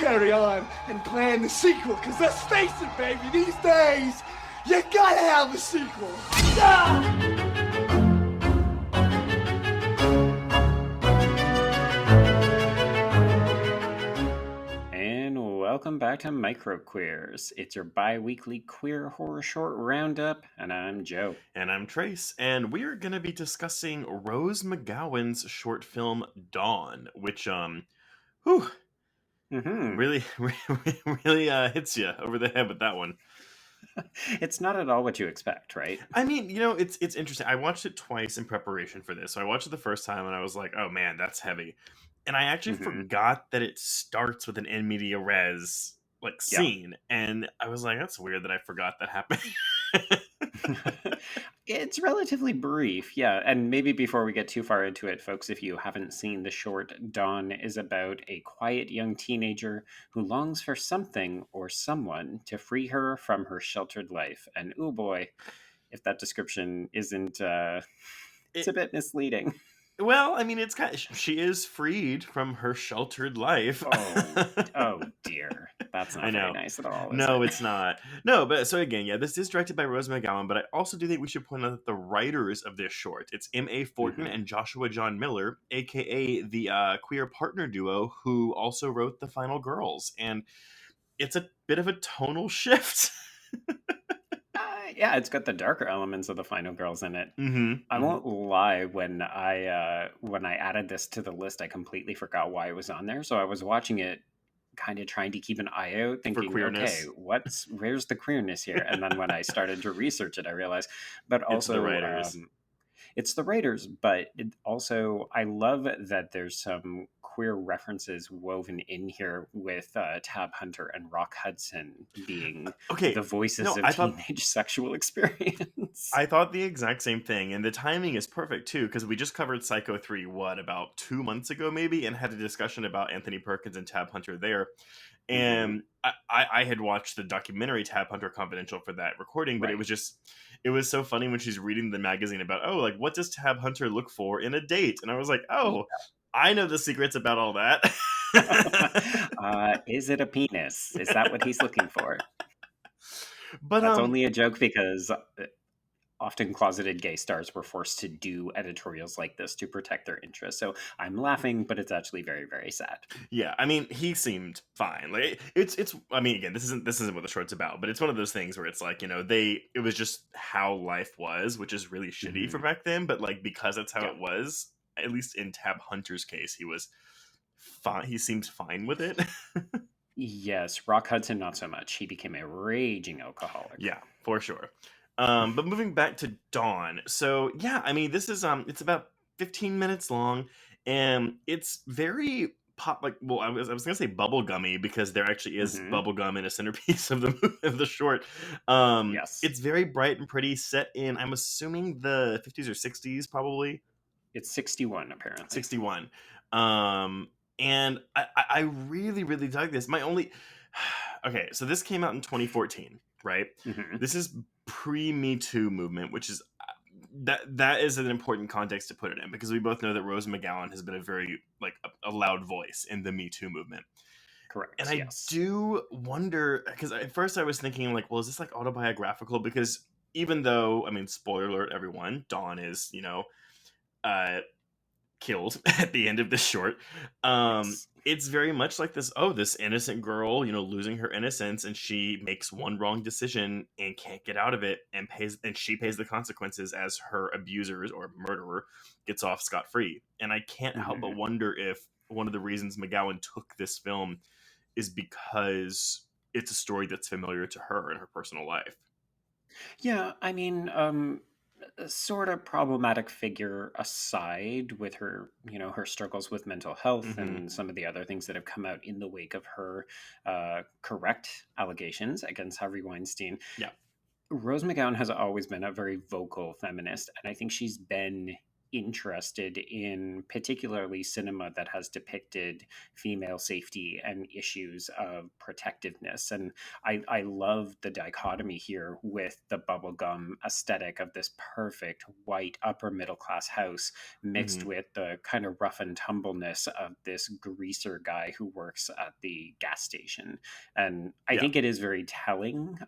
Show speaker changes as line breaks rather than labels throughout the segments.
carry on and plan the sequel, because let's face it, baby, these days, you gotta have a sequel. Ah!
Welcome back to Microqueers. It's your bi-weekly queer horror short roundup, and I'm Joe.
And I'm Trace, and we're going to be discussing Rose McGowan's short film Dawn, which, really hits you over the head with that one.
It's not at all what you expect, right?
I mean, it's interesting. I watched it twice in preparation for this. So I watched it the first time, and I was like, oh man, that's heavy. And I actually forgot that it starts with an in media res scene, and I was like, that's weird that I forgot that happened.
It's relatively brief, yeah. And maybe before we get too far into it, folks, if you haven't seen the short, Dawn is about a quiet young teenager who longs for something or someone to free her from her sheltered life. And oh boy, if that description isn't, it's a bit misleading.
Well, I mean, it's kind of, she is freed from her sheltered life.
Oh dear. That's not very nice at all.
No, it's not. No, but so again, yeah, this is directed by Rose McGowan, but I also do think we should point out that the writers of this short, it's M.A. Fortin and Joshua John Miller, aka the queer partner duo who also wrote The Final Girls. And it's a bit of a tonal shift.
Yeah, it's got the darker elements of The Final Girls in it. I won't lie, when I added this to the list, I completely forgot why it was on there. So I was watching it, kind of trying to keep an eye out, thinking, okay, where's the queerness here? And then when I started to research it, I realized, but also
it's the writers.
It's the writers, but also I love that there's some queer references woven in here with Tab Hunter and Rock Hudson being the voices of teenage sexual experience.
I thought the exact same thing, and the timing is perfect too, because we just covered Psycho 3, about 2 months ago maybe, and had a discussion about Anthony Perkins and Tab Hunter there. And I had watched the documentary Tab Hunter Confidential for that recording, but it was so funny when she's reading the magazine about, what does Tab Hunter look for in a date? And I was like, I know the secrets about all that.
Is it a penis? Is that what he's looking for?
But
that's only a joke because often closeted gay stars were forced to do editorials like this to protect their interests. So I'm laughing, but it's actually very, very sad.
Yeah, I mean, he seemed fine. It's. I mean, again, this isn't what the short's about, but it's one of those things where it's it was just how life was, which is really shitty for back then. But because that's how it was, at least in Tab Hunter's case, he was fine. He seemed fine with it.
Yes, Rock Hudson, not so much. He became a raging alcoholic.
Yeah, for sure. But moving back to Dawn. So yeah, I mean, this is it's about 15 minutes long, and it's very pop. I was gonna say bubblegummy because there actually is bubblegum in a centerpiece of the short.
Yes,
it's very bright and pretty, set in, I'm assuming, the 50s or 60s, probably.
It's 61 apparently.
61. And I really, really dug this. Okay, so this came out in 2014, right? This is pre-Me Too movement, which is that is an important context to put it in, because we both know that Rose McGowan has been a very a loud voice in the Me Too movement.
Correct.
And I do wonder, because at first I was thinking well, is this autobiographical? Because even though, I mean, spoiler alert, everyone, Dawn is killed at the end of this short. It's very much like this innocent girl, losing her innocence, and she makes one wrong decision and can't get out of it, and she pays the consequences as her abusers or murderer gets off scot-free. And I can't help but wonder if one of the reasons McGowan took this film is because it's a story that's familiar to her in her personal life.
Yeah, I mean, sort of problematic figure aside, with her, her struggles with mental health and some of the other things that have come out in the wake of her correct allegations against Harvey Weinstein.
Yeah.
Rose McGowan has always been a very vocal feminist, and I think she's been interested in particularly cinema that has depicted female safety and issues of protectiveness. And I love the dichotomy here with the bubblegum aesthetic of this perfect white upper middle class house mixed
Hmm.
with the kind of rough and tumbleness of this greaser guy who works at the gas station. And I
Yeah.
think it is very telling.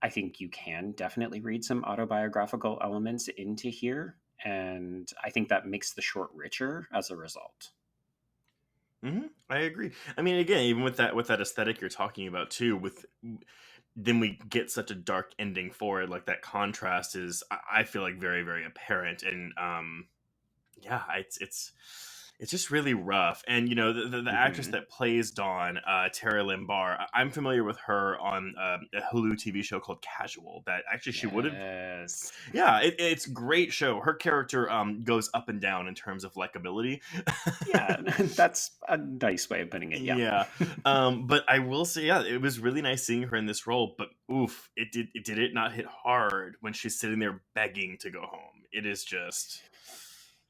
I think you can definitely read some autobiographical elements into here. And I think that makes the short richer as a result.
I agree. I mean, again, even with that aesthetic you're talking about too, with then we get such a dark ending for it. Like that contrast is, I feel like, very very apparent, and yeah, it's just really rough. And the actress
Hmm.
that plays Dawn, Tara Lynn Barr, I'm familiar with her on a Hulu TV show called Casual. That actually she would have,
Yes.
yeah, it's a great show. Her character goes up and down in terms of likability.
Yeah, that's a nice way of putting it. Yeah.
Yeah. But I will say, yeah, it was really nice seeing her in this role, but oof, it not hit hard when she's sitting there begging to go home. It is just,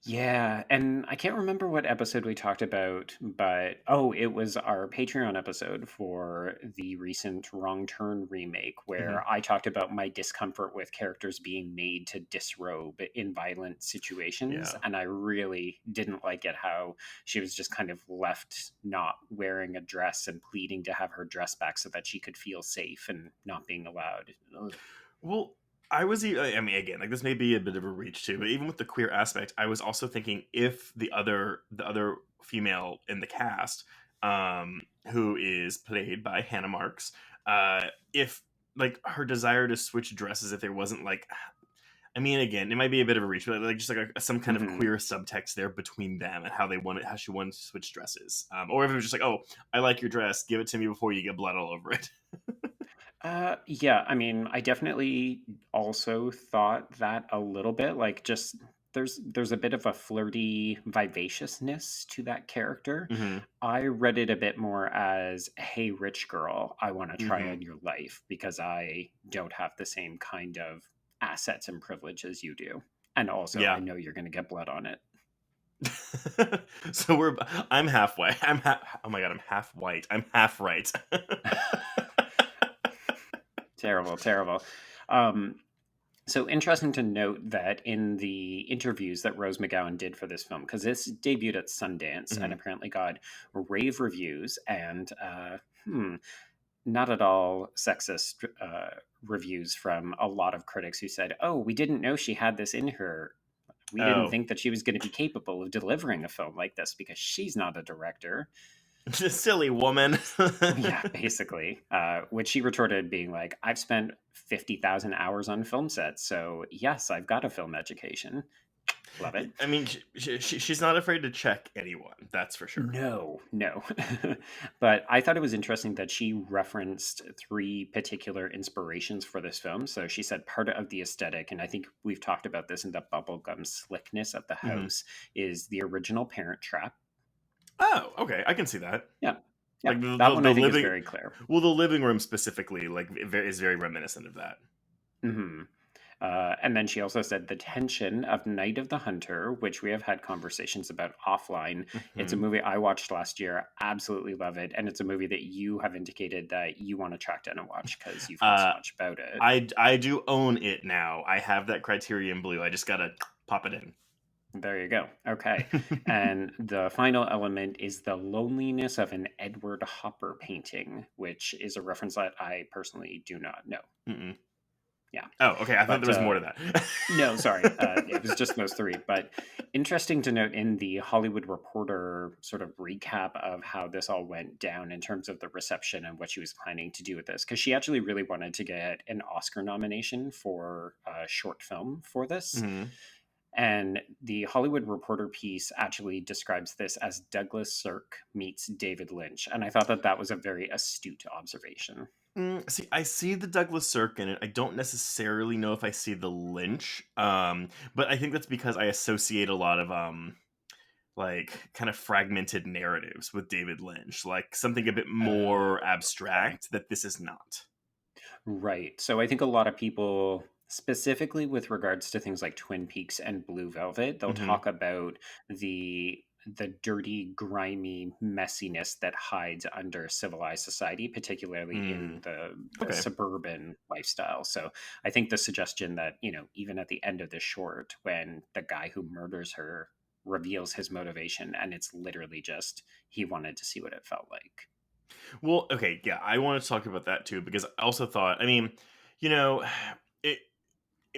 Yeah, and I can't remember what episode we talked about, but oh, it was our Patreon episode for the recent Wrong Turn remake,
mhm.
where I talked about my discomfort with characters being made to disrobe in violent situations.
Yeah.
And I really didn't like it how she was just kind of left not wearing a dress and pleading to have her dress back so that she could feel safe and not being allowed. Ugh.
Well, I mean, again, like this may be a bit of a reach too, but even with the queer aspect, I was also thinking if the other female in the cast, who is played by Hannah Marks, if like her desire to switch dresses, if there wasn't like, I mean, again, it might be a bit of a reach, but like just like some kind of
Mhm.
queer subtext there between them and how she wanted to switch dresses, or if it was just like, oh, I like your dress, give it to me before you get blood all over it.
Yeah, I mean, I definitely also thought that a little bit. Like, just there's a bit of a flirty vivaciousness to that character.
Hmm.
I read it a bit more as, "Hey, rich girl, I want to try
Hmm.
on your life because I don't have the same kind of assets and privilege as you do, and also I
Yeah.
know you're going to get blood on it."
So I'm halfway. Oh my god, I'm half white. I'm half right.
Terrible, terrible. Um, So interesting to note that in the interviews that Rose McGowan did for this film, because this debuted at Sundance and
Mhm.
apparently got rave reviews and not at all sexist reviews from a lot of critics who said, "Oh, we didn't know she had this in her. We didn't
Oh,
think that she was going to be capable of delivering a film like this because she's not a director."
silly woman.
Yeah, basically. Which she retorted, being like, "I've spent 50,000 hours on film sets, so yes, I've got a film education. Love it."
I mean, she's not afraid to check anyone. That's for sure.
No, no. But I thought it was interesting that she referenced three particular inspirations for this film. So she said part of the aesthetic, and I think we've talked about this in the bubblegum slickness of the
Hmm.
house, is the original Parent Trap.
Oh, okay, I can see that.
Yeah, yeah.
Like
That one
the
I think is
living,
very clear.
well, the living room specifically, like is very reminiscent of that.
Hmm. And then she also said the tension of Night of the Hunter, which we have had conversations about offline. It's a
Hmm.
movie I watched last year. Absolutely love it. And it's a movie that you have indicated that you want to track down and watch because you've heard so
Uh,
much about it.
I do own it now. I have that Criterion Blue. I just gotta pop it in.
There you go. Okay. And the final element is the loneliness of an Edward Hopper painting, which is a reference that I personally do not know.
Mm-mm.
Yeah.
Oh, okay. I thought
But
there was more to that.
no, sorry. It was just those three. But interesting to note in the Hollywood Reporter sort of recap of how this all went down in terms of the reception and what she was planning to do with this, because she actually really wanted to get an Oscar nomination for a short film for this.
Mhm.
And the Hollywood Reporter piece actually describes this as Douglas Sirk meets David Lynch. And I thought that that was a very astute observation.
See, I see the Douglas Sirk in it. I don't necessarily know if I see the Lynch, but I think that's because I associate a lot of like kind of fragmented narratives with David Lynch, like something a bit more
Okay.
abstract that this is not.
Right. So I think a lot of people Specifically with regards to things like Twin Peaks and Blue Velvet, they'll
Hmm.
talk about the dirty, grimy messiness that hides under civilized society, particularly in
Mm.
the
Okay.
suburban lifestyle. So I think the suggestion that, even at the end of the short, when the guy who murders her reveals his motivation, and it's literally just he wanted to see what it felt like.
Well, okay, yeah, I want to talk about that too because I also thought, I mean, you know, it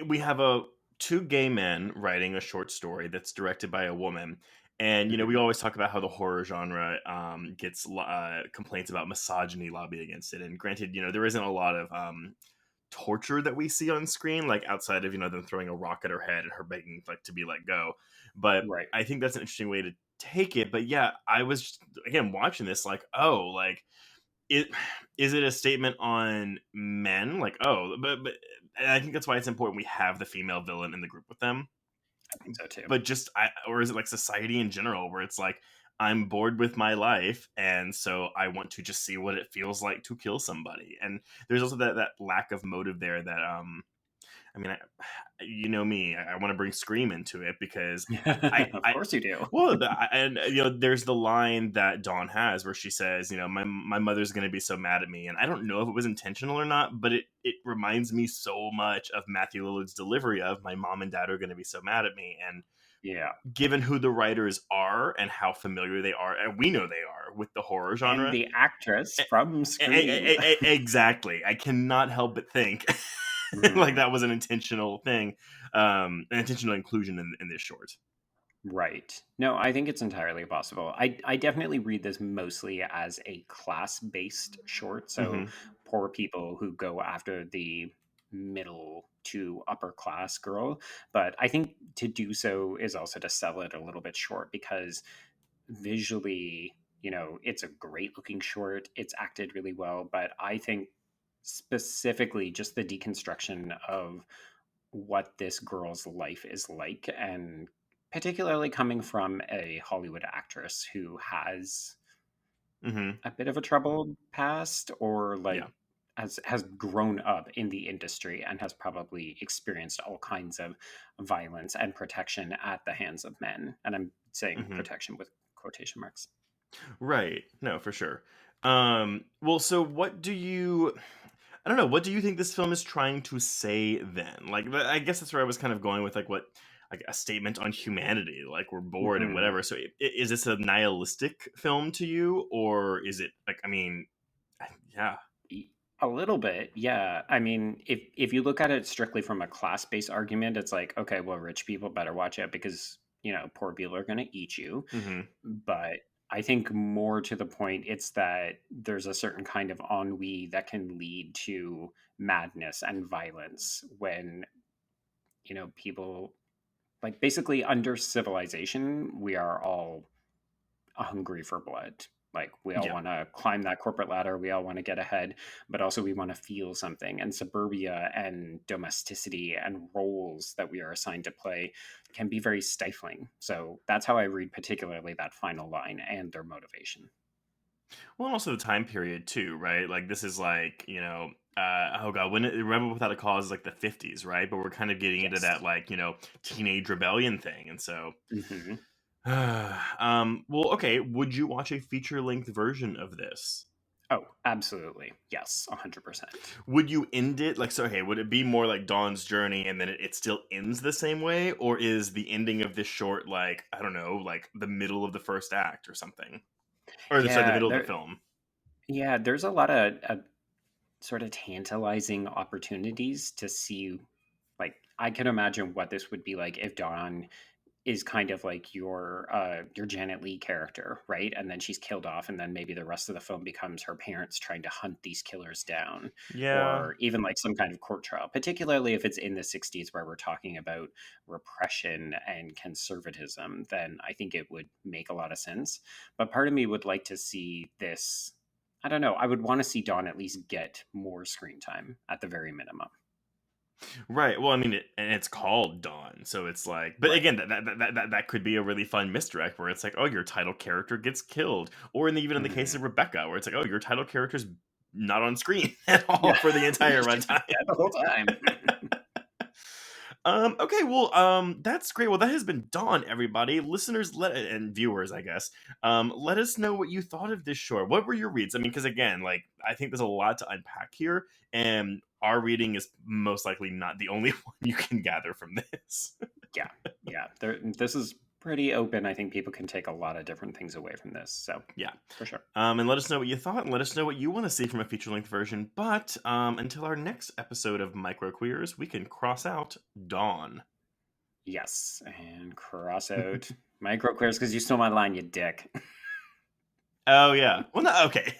we have a two gay men writing a short story that's directed by a woman, and we
Mhm.
always talk about how the horror genre gets complaints about misogyny lobby against it. And granted, there isn't a lot of torture that we see on screen, like outside of them throwing a rock at her head and her begging like to be let go. But
Right.
I think that's an interesting way to take it. But yeah, I was just, again watching this like, oh, like it is it a statement on men like, oh, but and I think that's why it's important we have the female villain in the group with them.
I think so too.
But just or is it like society in general where it's like I'm bored with my life and so I want to just see what it feels like to kill somebody. And there's also that lack of motive there that I mean, you know me, I want to bring Scream into it because
Of
I
course you do.
well, and there's the line that Dawn has where she says, my mother's going to be so mad at me, and I don't know if it was intentional or not, but it reminds me so much of Matthew Lillard's delivery of my mom and dad are going to be so mad at me, and
Yeah.
given who the writers are and how familiar they are, and we know they are with the horror
And
genre,
the actress from Scream.
exactly, I cannot help but think like
Mhm.
that was an intentional thing, an intentional inclusion in this short.
Right. No, I think it's entirely possible. I definitely read this mostly as a class-based short. So
Hmm.
poor people who go after the middle to upper class girl. But I think to do so is also to sell it a little bit short because visually, it's a great looking short. It's acted really well. But I think specifically just the deconstruction of what this girl's life is like, and particularly coming from a Hollywood actress who has
Hmm.
a bit of a troubled past, or
Yeah.
like has grown up in the industry and has probably experienced all kinds of violence and protection at the hands of men, and I'm saying
Hmm.
protection with quotation marks.
Right. No, for sure. Well, so what do you? I don't know. What do you think this film is trying to say then? Like, I guess that's where I was kind of going with like what, like a statement on humanity. Like we're bored and
Mhm.
whatever. So is this a nihilistic film to you, or is it like? I mean, yeah.
Y- A little bit, yeah. I mean, if you look at it strictly from a class-based argument, it's like, okay, well, rich people better watch out because, poor people are going to eat you.
Hmm.
But I think more to the point, it's that there's a certain kind of ennui that can lead to madness and violence when, people like basically under civilization, we are all hungry for blood. Like we all
Yeah.
want to climb that corporate ladder, we all want to get ahead, but also we want to feel something. And suburbia and domesticity and roles that we are assigned to play can be very stifling. So that's how I read particularly that final line and their motivation.
Well, and also the time period too, right? Like this is like oh god, when Rebel Without a Cause is like the 50s, right? But we're kind of getting into that
Yes.
like teenage rebellion thing, and so
Hmm.
well, okay. Would you watch a feature length version of this?
Oh, absolutely. Yes, 100%.
Would you end it like so? Okay, would it be more like Dawn's journey, and then it still ends the same way, or is the ending of this short like I don't know, like the middle of the first act or something, or the
Yeah,
middle of the film?
there's a lot of sort of tantalizing opportunities to see. Like I can imagine what this would be like if Dawn is kind of like your Janet Leigh character, right? And then she's killed off, and then maybe the rest of the film becomes her parents trying to hunt these killers down,
Yeah.
or even like some kind of court trial, particularly if it's in the 60s where we're talking about repression and conservatism, then I think it would make a lot of sense. But part of me would like to see this. I don't know. I would want to see Dawn at least get more screen time at the very minimum.
Right. Well, I mean, and it's called Dawn, so it's like. But
Right.
again, that could be a really fun misdirect where it's like, oh, your title character gets killed, or even in the case
Mhm.
of Rebecca, where it's like, oh, your title character's not on screen at all
Yeah.
for the entire
She's just
runtime.
dead the whole time.
Okay, well, that's great. Well, that has been Dawn, everybody. Listeners, and viewers, I guess. Let us know what you thought of this short. What were your reads? I mean, because again, like, I think there's a lot to unpack here, and our reading is most likely not the only one you can gather from this.
Yeah. This is pretty open. I think people can take a lot of different things away from this. So
Yeah.
for sure.
And let us know what you thought, and let us know what you want to see from a feature-length version. But until our next episode of Micro Queers, we can cross out Dawn.
Yes, and cross out micro queers because you stole my line, you dick.
Oh yeah. Well, no, okay.